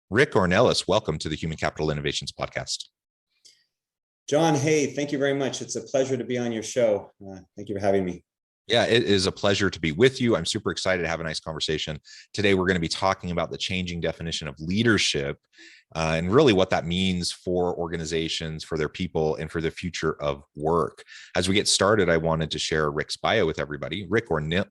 Rick Ornelas, welcome to the Human Capital Innovations Podcast. John, hey, thank you very much. It's a pleasure to be on your show. Thank you for having me. Yeah, it is a pleasure to be with you. I'm super excited to have a nice conversation. Today, we're going to be talking about the changing definition of leadership and really what that means for organizations, for their people, and for the future of work. As we get started, I wanted to share Rick's bio with everybody. Rick Ornelas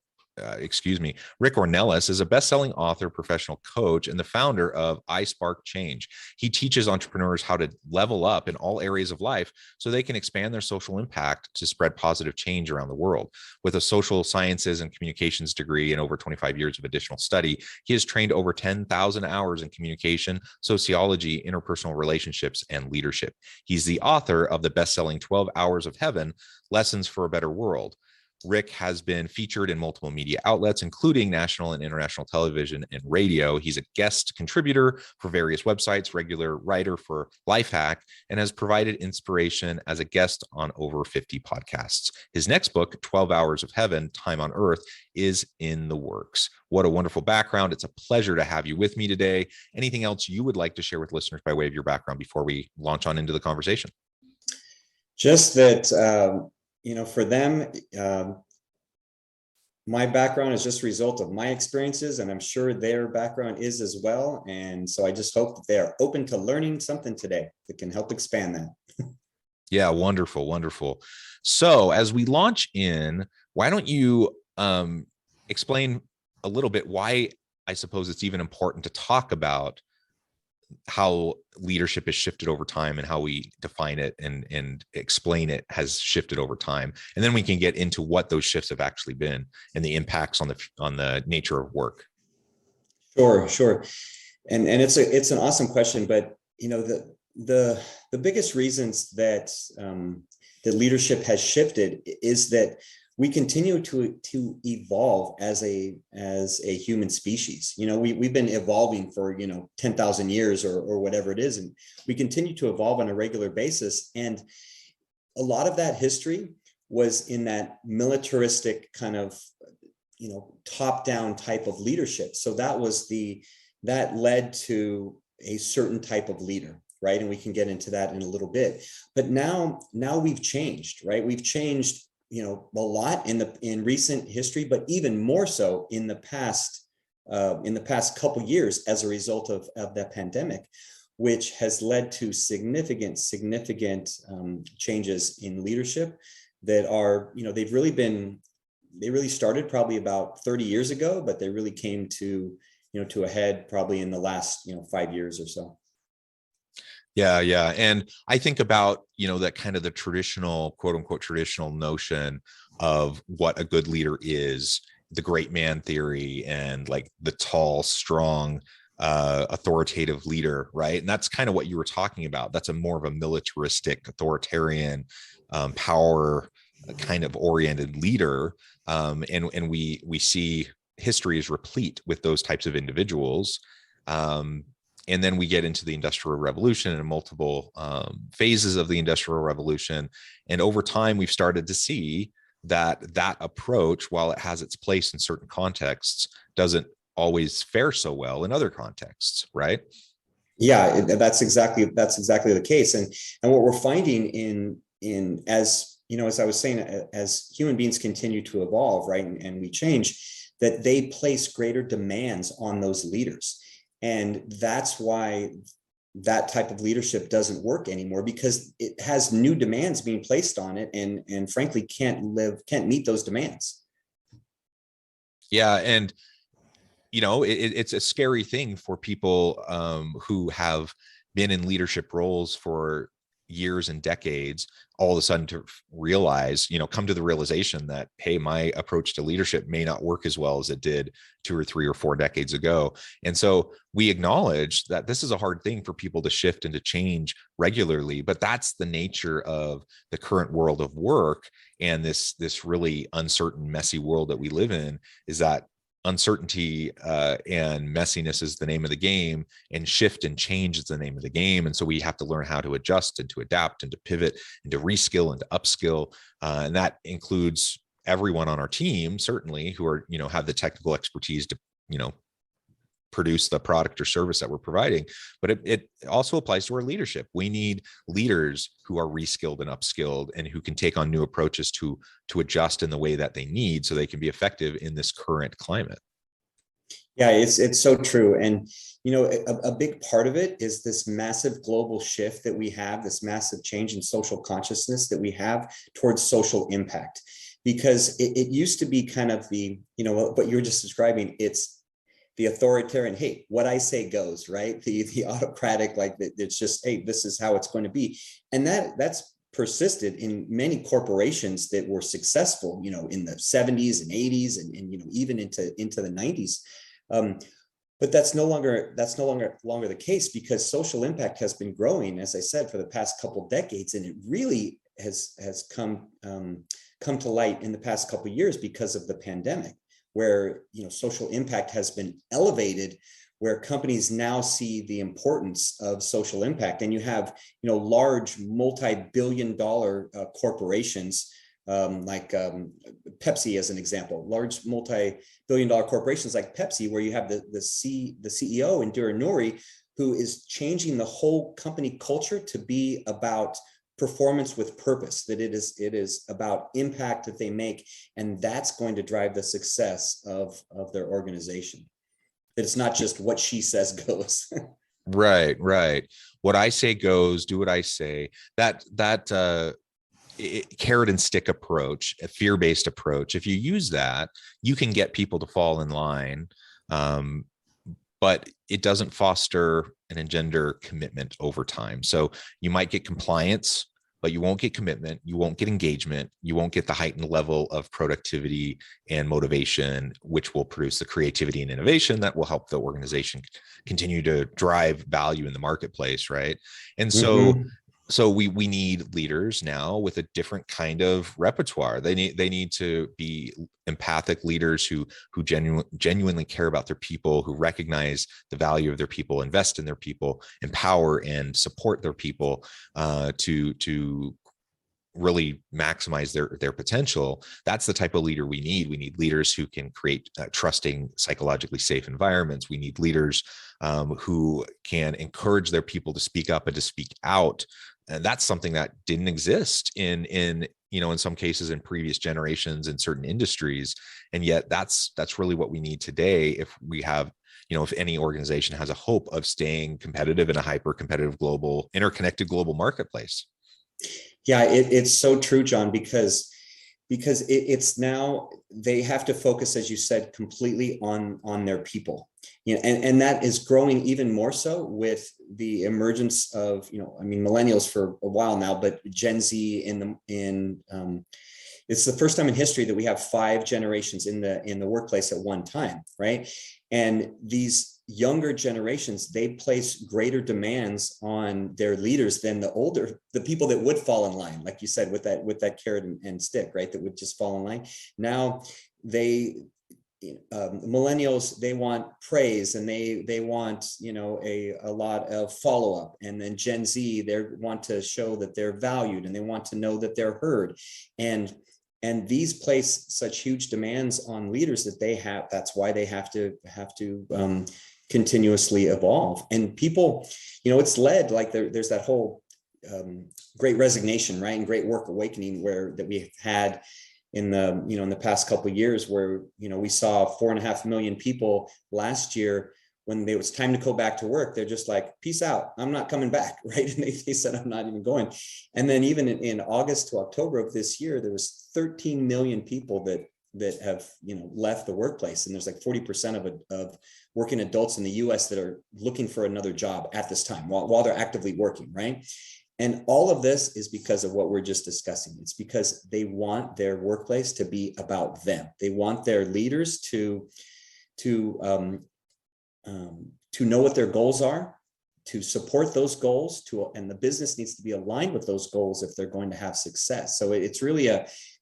is a best-selling author, professional coach, and the founder of iSpark Change. He teaches entrepreneurs how to level up in all areas of life so they can expand their social impact to spread positive change around the world. With a social sciences and communications degree and over 25 years of additional study, he has trained over 10,000 hours in communication, sociology, interpersonal relationships, and leadership. He's the author of the best-selling 12 Hours of Heaven, Lessons for a Better World. Rick has been featured in multiple media outlets, including national and international television and radio. He's a guest contributor for various websites, regular writer for Lifehack, and has provided inspiration as a guest on over 50 podcasts. His next book, 12 Hours of Heaven, Time on Earth, is in the works. What a wonderful background. It's a pleasure to have you with me today. Anything else you would like to share with listeners by way of your background before we launch on into the conversation? Just that, for them, my background is just a result of my experiences, and I'm sure their background is as well. And so I just hope that they are open to learning something today that can help expand that. Yeah, wonderful, wonderful. So as we launch in, why don't you explain a little bit why I suppose it's even important to talk about how leadership has shifted over time and how we define it and explain it has shifted over time. And then we can get into what those shifts have actually been and the impacts on the nature of work. Sure. And it's an awesome question, but the biggest reasons that that leadership has shifted is that we continue to evolve as a human species. We've been evolving for 10,000 years or whatever it is, and we continue to evolve on a regular basis. And a lot of that history was in that militaristic kind of top-down type of leadership. So that led to a certain type of leader, right? And we can get into that in a little bit. But now we've changed, right? We've changed a lot in recent history, but even more so in the past couple years as a result of the pandemic, which has led to significant changes in leadership that are they really started probably about 30 years ago, but they really came to a head probably in the last 5 years or so. Yeah. And I think about, that kind of the traditional, quote unquote, traditional notion of what a good leader is, the great man theory, and like the tall, strong, authoritative leader, right? And that's kind of what you were talking about. That's more of a militaristic, authoritarian, power kind of oriented leader. And we see history is replete with those types of individuals. And then we get into the Industrial Revolution and multiple phases of the Industrial Revolution. And over time, we've started to see that approach, while it has its place in certain contexts, doesn't always fare so well in other contexts, right? Yeah, that's exactly the case. And what we're finding in as I was saying, as human beings continue to evolve, right, and we change, that they place greater demands on those leaders. And that's why that type of leadership doesn't work anymore, because it has new demands being placed on it, and frankly can't meet those demands. Yeah, and it's a scary thing for people who have been in leadership roles for years and decades, all of a sudden to realize, come to the realization that, hey, my approach to leadership may not work as well as it did 2 or 3 or 4 decades ago. And so we acknowledge that this is a hard thing for people to shift and to change regularly, but that's the nature of the current world of work. And this really uncertain, messy world that we live in, is that uncertainty and messiness is the name of the game, and shift and change is the name of the game. And so we have to learn how to adjust and to adapt and to pivot and to reskill and to upskill. And that includes everyone on our team, certainly, who are, have the technical expertise to, produce the product or service that we're providing. But it also applies to our leadership. We need leaders who are reskilled and upskilled and who can take on new approaches to adjust in the way that they need so they can be effective in this current climate. Yeah, it's so true. And, a big part of it is this massive global shift that we have, this massive change in social consciousness that we have towards social impact. Because it used to be kind of the, what you were just describing, it's the authoritarian, hey, what I say goes, right? The autocratic, like it's just, hey, this is how it's going to be. And that's persisted in many corporations that were successful, in the 70s and 80s and even into the 90s. But that's no longer the case, because social impact has been growing, as I said, for the past couple of decades, and it really has come to light in the past couple of years because of the pandemic, where social impact has been elevated, where companies now see the importance of social impact, and you have large multi-billion-dollar corporations. Like Pepsi as an example, large multi-billion-dollar corporations like Pepsi, where you have the CEO, Indira Nooyi, who is changing the whole company culture to be about performance with purpose, that it is about impact that they make, and that's going to drive the success of their organization. That it's not just what she says goes. Right. What I say goes, do what I say. That carrot and stick approach, a fear-based approach, if you use that, you can get people to fall in line, but it doesn't foster and engender commitment over time. So you might get compliance, but you won't get commitment, you won't get engagement, you won't get the heightened level of productivity and motivation, which will produce the creativity and innovation that will help the organization continue to drive value in the marketplace, right? And so Mm-hmm. so we need leaders now with a different kind of repertoire. They need to be empathic leaders who genuinely care about their people, who recognize the value of their people, invest in their people, empower and support their people to really maximize their potential. That's the type of leader we need. We need leaders who can create trusting, psychologically safe environments. We need leaders who can encourage their people to speak up and to speak out. And that's something that didn't exist in some cases in previous generations in certain industries. And yet that's really what we need today. If we have, if any organization has a hope of staying competitive in a hyper competitive global, interconnected global marketplace. Yeah, it's so true, John, because it's now they have to focus, as you said, completely on their people. And that is growing even more so with the emergence of, millennials for a while now, but Gen Z it's the first time in history that we have 5 generations in the workplace at one time, right? And these younger generations, they place greater demands on their leaders than the people that would fall in line, like you said, with that carrot and stick, right? That would just fall in line. Now millennials, they want praise, and they want a lot of follow-up, and then Gen Z, they want to show that they're valued, and they want to know that they're heard, and these place such huge demands on leaders that they have. That's why they have to continuously evolve. And people, it's led, like there's that whole great resignation, right, and great work awakening that we had in the past couple of years, where we saw 4.5 million people last year. When it was time to go back to work, they're just like, peace out, I'm not coming back, right? And they said, I'm not even going. And then even in August to October of this year, there was 13 million people that have left the workplace, and there's like 40% of working adults in the US that are looking for another job at this time while they're actively working, right? And all of this is because of what we're just discussing. It's because they want their workplace to be about them. They want their leaders to know what their goals are, to support those goals, and the business needs to be aligned with those goals if they're going to have success. So it's really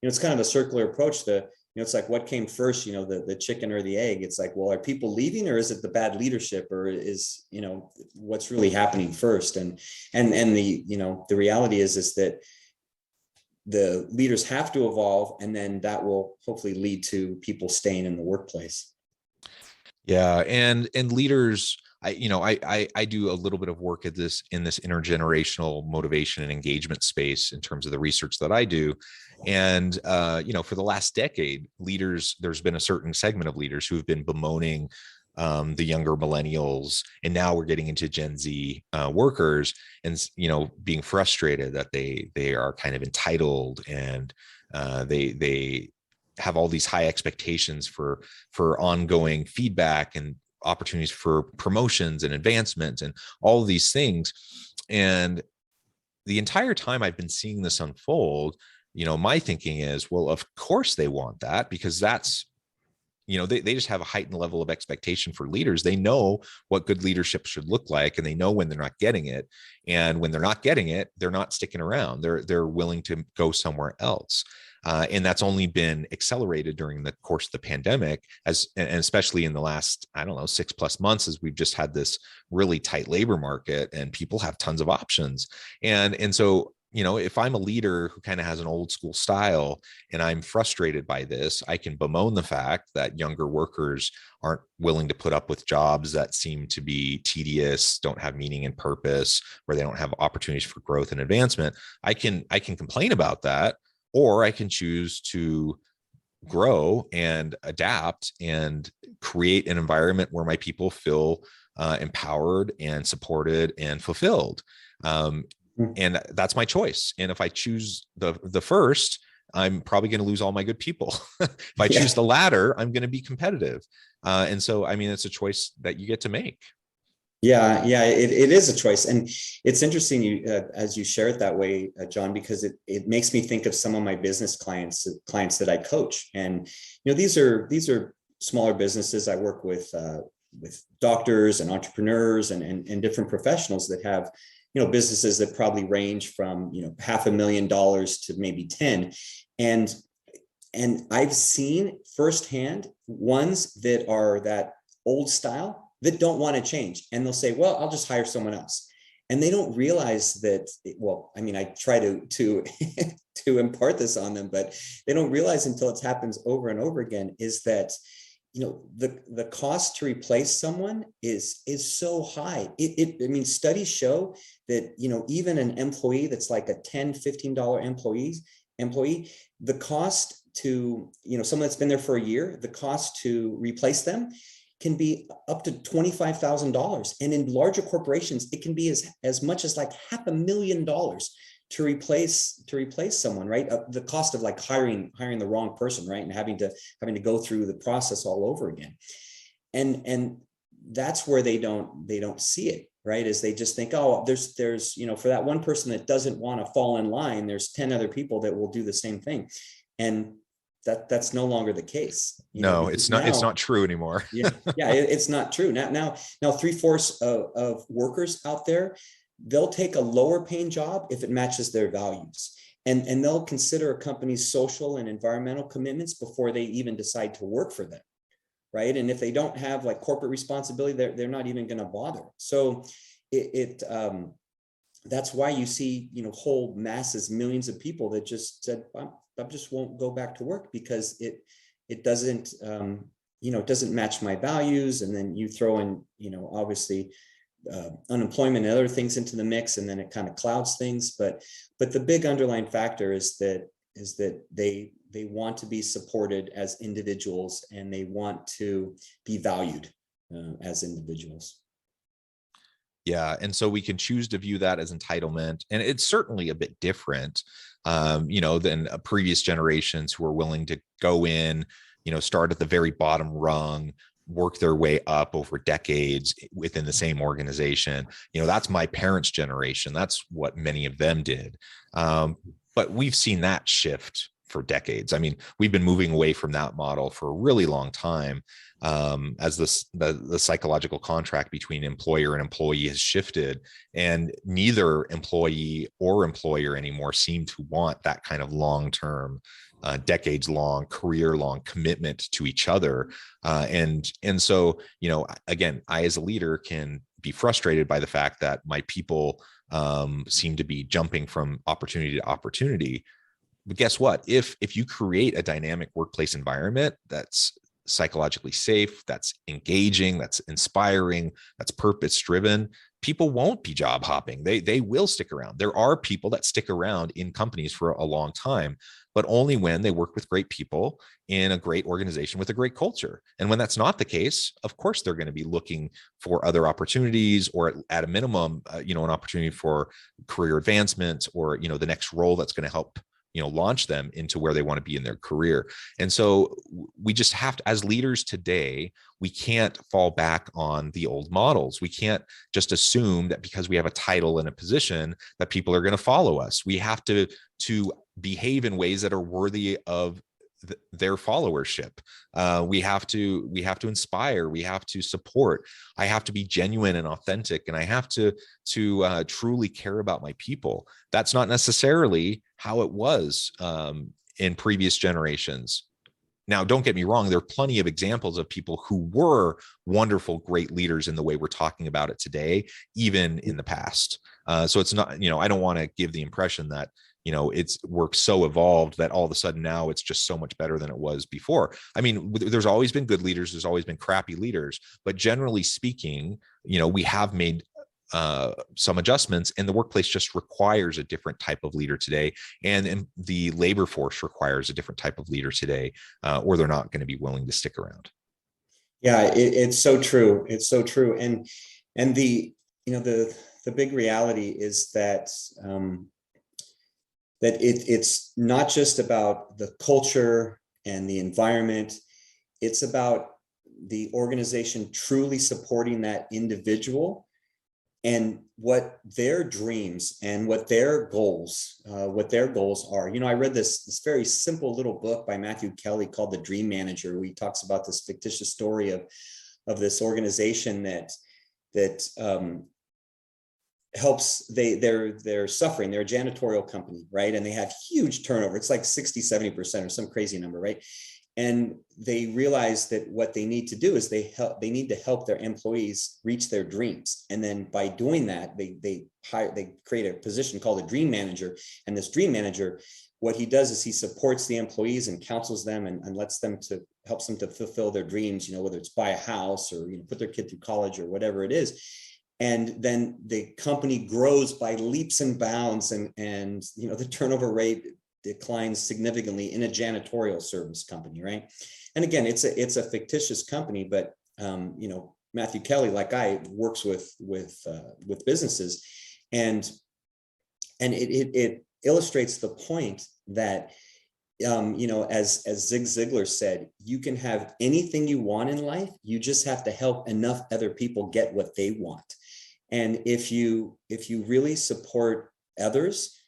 it's kind of a circular approach. It's like, what came first, the chicken or the egg? It's like, well, are people leaving, or is it the bad leadership, or is, what's really happening first? And the reality is that the leaders have to evolve, and then that will hopefully lead to people staying in the workplace. Yeah, and leaders, I do a little bit of work at this in this intergenerational motivation and engagement space in terms of the research that I do. And for the last decade, leaders, there's been a certain segment of leaders who have been bemoaning the younger millennials, and now we're getting into Gen Z workers, and being frustrated that they are kind of entitled, and they have all these high expectations for ongoing feedback and opportunities for promotions and advancement and all of these things. And the entire time I've been seeing this unfold, my thinking is, well, of course they want that, because that's, they just have a heightened level of expectation for leaders. They know what good leadership should look like, and they know when they're not getting it. And when they're not getting it, they're not sticking around. They're willing to go somewhere else. And that's only been accelerated during the course of the pandemic, and especially in the last, I don't know, 6+ months, as we've just had this really tight labor market and people have tons of options. And so, if I'm a leader who kind of has an old school style and I'm frustrated by this, I can bemoan the fact that younger workers aren't willing to put up with jobs that seem to be tedious, don't have meaning and purpose, where they don't have opportunities for growth and advancement. I can complain about that, or I can choose to grow and adapt and create an environment where my people feel empowered and supported and fulfilled. And that's my choice. And if I choose the first, I'm probably going to lose all my good people. If I choose the latter, I'm going to be competitive. And so, I mean, it's a choice that you get to make. Yeah, it is a choice, and it's interesting as you share it that way, John, because it makes me think of some of my business clients that I coach, and these are smaller businesses. I work with doctors and entrepreneurs and different professionals that have businesses that probably range from $500,000 to maybe 10, and I've seen firsthand ones that are that old style that don't want to change. And they'll say, well, I'll just hire someone else. And they don't realize that, well, I mean, I try to to impart this on them, but they don't realize until it happens over and over again, is that the cost to replace someone is so high. I mean, studies show that even an employee that's like a $10-15 employee, the cost to someone that's been there for a year, the cost to replace them can be up to $25,000. And in larger corporations, it can be as much as like $500,000 to replace someone, right? The cost of like hiring the wrong person, right? And having to go through the process all over again. And that's where they don't see it, right? Is they just think, oh, there's for that one person that doesn't want to fall in line, there's 10 other people that will do the same thing. And that's no longer the case. No, it's not. It's not true anymore. It's not true. Now 3/4 of workers out there, they'll take a lower paying job if it matches their values, and they'll consider a company's social and environmental commitments before they even decide to work for them, right? And if they don't have like corporate responsibility, they're not even going to bother. So that's why you see whole masses, millions of people that just said, I just won't go back to work because it doesn't it doesn't match my values. And then you throw in obviously unemployment and other things into the mix, and then it kind of clouds things. But the big underlying factor is that they want to be supported as individuals, and they want to be valued as individuals. Yeah. And so we can choose to view that as entitlement. And it's certainly a bit different, than previous generations who are willing to go in, start at the very bottom rung, work their way up over decades within the same organization. That's my parents' generation. That's what many of them did. But we've seen that shift for decades. I mean, we've been moving away from that model for a really long time, as the psychological contract between employer and employee has shifted, and neither employee or employer anymore seem to want that kind of long-term, decades-long, career-long commitment to each other. And so, again, I as a leader can be frustrated by the fact that my people seem to be jumping from opportunity to opportunity. But guess what? If you create a dynamic workplace environment that's psychologically safe, that's engaging, that's inspiring, that's purpose driven, people won't be job hopping. They will stick around. There are people that stick around in companies for a long time, but only when they work with great people in a great organization with a great culture. And when that's not the case, of course, they're going to be looking for other opportunities, or at a minimum, an opportunity for career advancement, or, the next role that's going to help launch them into where they want to be in their career. And so we just have to, as leaders today, we can't fall back on the old models. We can't just assume that because we have a title and a position that people are going to follow us. We have to behave in ways that are worthy of their followership. We have to inspire. We have to support. I have to be genuine and authentic, and I have to truly care about my people. That's not necessarily how it was in previous generations. Now, don't get me wrong, there are plenty of examples of people who were wonderful, great leaders in the way we're talking about it today, even in the past. So it's not, I don't want to give the impression that, we're so evolved that all of a sudden now it's just so much better than it was before. I mean, there's always been good leaders, there's always been crappy leaders, but generally speaking, we have made some adjustments, and the workplace just requires a different type of leader today, and the labor force requires a different type of leader today, or they're not going to be willing to stick around. Yeah, it's so true. It's so true. And the big reality is that it's not just about the culture and the environment. It's about the organization truly supporting that individual and what their dreams and what their goals are. I read this very simple little book by Matthew Kelly called The Dream Manager, where he talks about this fictitious story of this organization that helps. They're suffering. They're a janitorial company, right? And they have huge turnover. It's like 60-70% or some crazy number, right? And they realize that what they need to do is they need to help their employees reach their dreams. And then by doing that, they create a position called a dream manager. And this dream manager, what he does is he supports the employees and counsels them and helps them to fulfill their dreams, whether it's buy a house or, put their kid through college or whatever it is. And then the company grows by leaps and bounds, and the turnover rate declines significantly in a janitorial service company, right? And again, it's a fictitious company, but Matthew Kelly, like I, works with businesses, and it illustrates the point that as Zig Ziglar said, you can have anything you want in life. You just have to help enough other people get what they want. And if you really support others,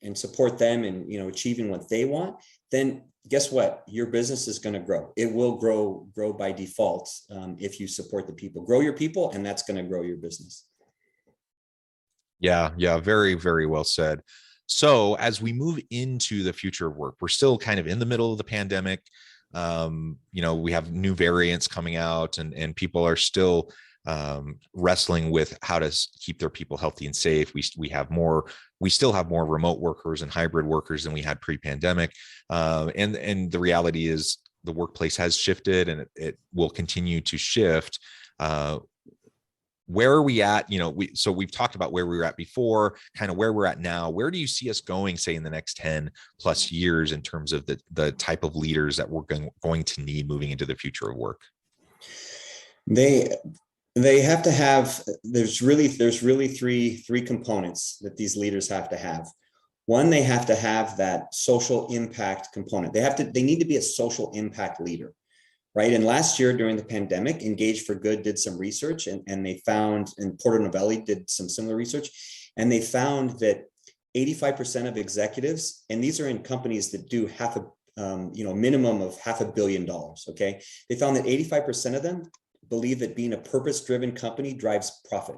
and support them in achieving what they want, then guess what? Your business is going to grow. It will grow by default if you support the people. Grow your people, and that's going to grow your business. Yeah, very, very well said. So as we move into the future of work, we're still kind of in the middle of the pandemic. We have new variants coming out, and people are still wrestling with how to keep their people healthy and safe. We still have more remote workers and hybrid workers than we had pre-pandemic. And the reality is the workplace has shifted, and it will continue to shift. Where are we at? So we've talked about where we were at before, kind of where we're at now. Where do you see us going, say, in the next 10 plus years in terms of the type of leaders that we're going to need moving into the future of work? They have to have, there's really three components that these leaders have to have. One, they have to have that social impact component. They need to be a social impact leader, right? And last year during the pandemic, Engage for Good did some research, and they found, and Porter Novelli did some similar research, and they found that 85% of executives, and these are in companies that do minimum of $500 million. Okay. They found that 85% of them believe that being a purpose-driven company drives profit.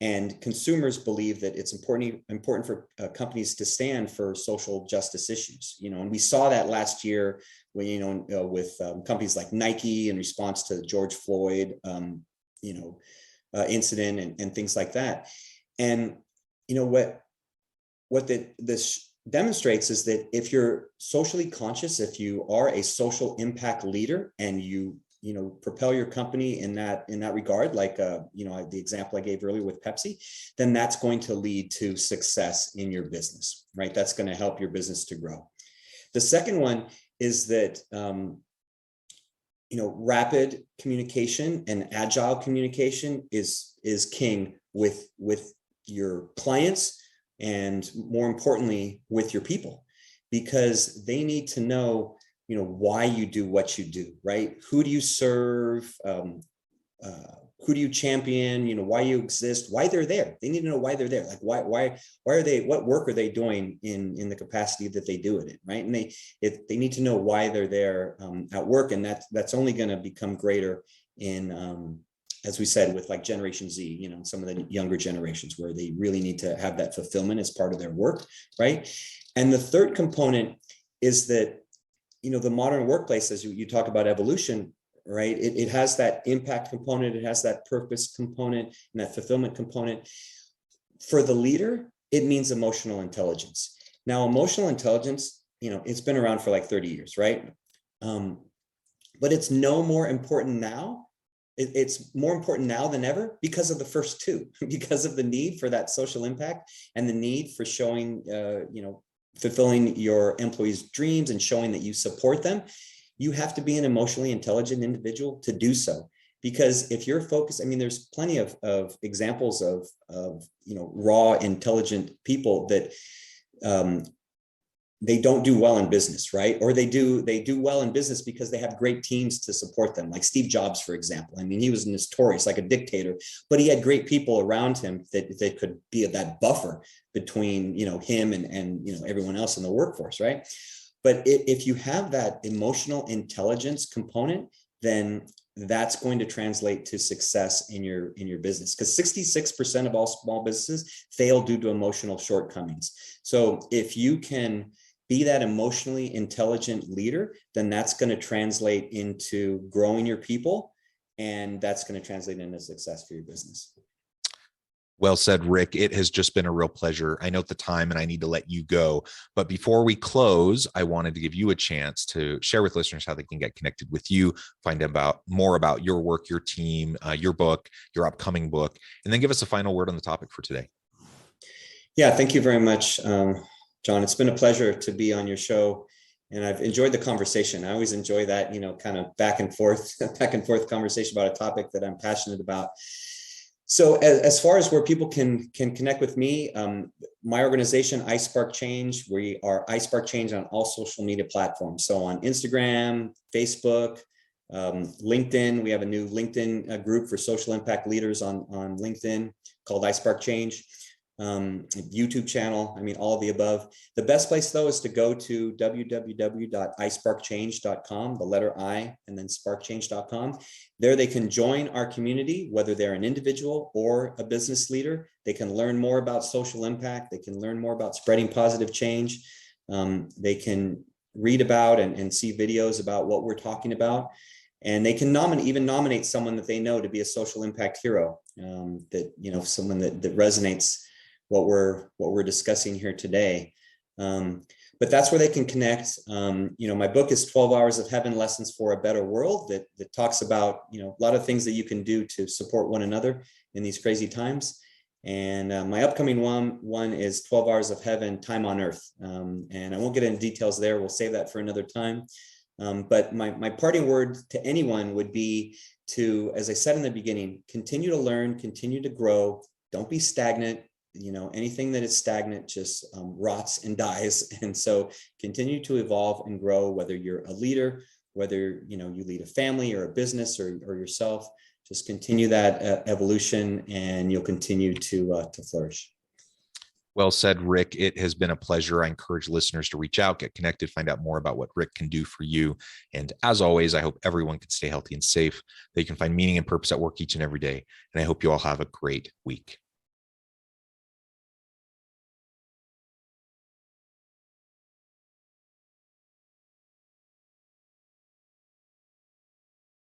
And consumers believe that it's important for companies to stand for social justice issues. And we saw that last year when, with companies like Nike in response to the George Floyd, incident and things like that. And, what this demonstrates is that if you're socially conscious, if you are a social impact leader and you propel your company in that regard, like the example I gave earlier with Pepsi, then that's going to lead to success in your business, right? That's going to help your business to grow. The second one is that rapid communication and agile communication is king with your clients, and more importantly with your people, because they need to know why you do what you do, right? Who do you serve? Who do you champion? Why you exist, why they're there. They need to know why they're there. Like why are they, what work are they doing in the capacity that they do it in, right? And they need to know why they're there at work, and that's only going to become greater in as we said, with like Generation Z, some of the younger generations, where they really need to have that fulfillment as part of their work, right? And the third component is that, the modern workplace, as you talk about evolution, right? It has that impact component, it has that purpose component, and that fulfillment component. For the leader, it means emotional intelligence. Now, emotional intelligence, it's been around for like 30 years, right? But it's no more important now. It's more important now than ever because of the first two, because of the need for that social impact and the need for showing, fulfilling your employees' dreams and showing that you support them. You have to be an emotionally intelligent individual to do so. Because if you're focused, there's plenty of examples of raw, intelligent people that they don't do well in business, right? Or they do well in business because they have great teams to support them. Like Steve Jobs, for example. He was notorious, like a dictator, but he had great people around him that could be that buffer between, him and everyone else in the workforce, right? But if you have that emotional intelligence component, then that's going to translate to success in your business, because 66% of all small businesses fail due to emotional shortcomings. So if you can be that emotionally intelligent leader, then that's going to translate into growing your people, and that's going to translate into success for your business. Well said, Rick. It has just been a real pleasure. I note the time and I need to let you go. But before we close, I wanted to give you a chance to share with listeners how they can get connected with you, find out more about your work, your team, your book, your upcoming book, and then give us a final word on the topic for today. Yeah, thank you very much, John. It's been a pleasure to be on your show, and I've enjoyed the conversation. I always enjoy that, kind of back and forth conversation about a topic that I'm passionate about. So as far as where people can connect with me, my organization, iSpark Change, we are iSpark Change on all social media platforms. So on Instagram, Facebook, LinkedIn, we have a new LinkedIn group for social impact leaders on LinkedIn called iSpark Change. YouTube channel, all of the above. The best place though is to go to www.isparkchange.com, the letter I and then sparkchange.com. There they can join our community, whether they're an individual or a business leader. They can learn more about social impact. They can learn more about spreading positive change. They can read about and see videos about what we're talking about. And they can nominate someone that they know to be a social impact hero, someone that resonates what we're discussing here today. But that's where they can connect. My book is 12 Hours of Heaven, Lessons for a Better World, that talks about, a lot of things that you can do to support one another in these crazy times. And my upcoming one is 12 Hours of Heaven, Time on Earth. And I won't get into details there. We'll save that for another time. But my parting word to anyone would be to, as I said in the beginning, continue to learn, continue to grow. Don't be stagnant. Anything that is stagnant just rots and dies. And so continue to evolve and grow, whether you're a leader, whether, you lead a family or a business or yourself, just continue that evolution and you'll continue to flourish. Well said, Rick. It has been a pleasure. I encourage listeners to reach out, get connected, find out more about what Rick can do for you. And as always, I hope everyone can stay healthy and safe, that you can find meaning and purpose at work each and every day. And I hope you all have a great week.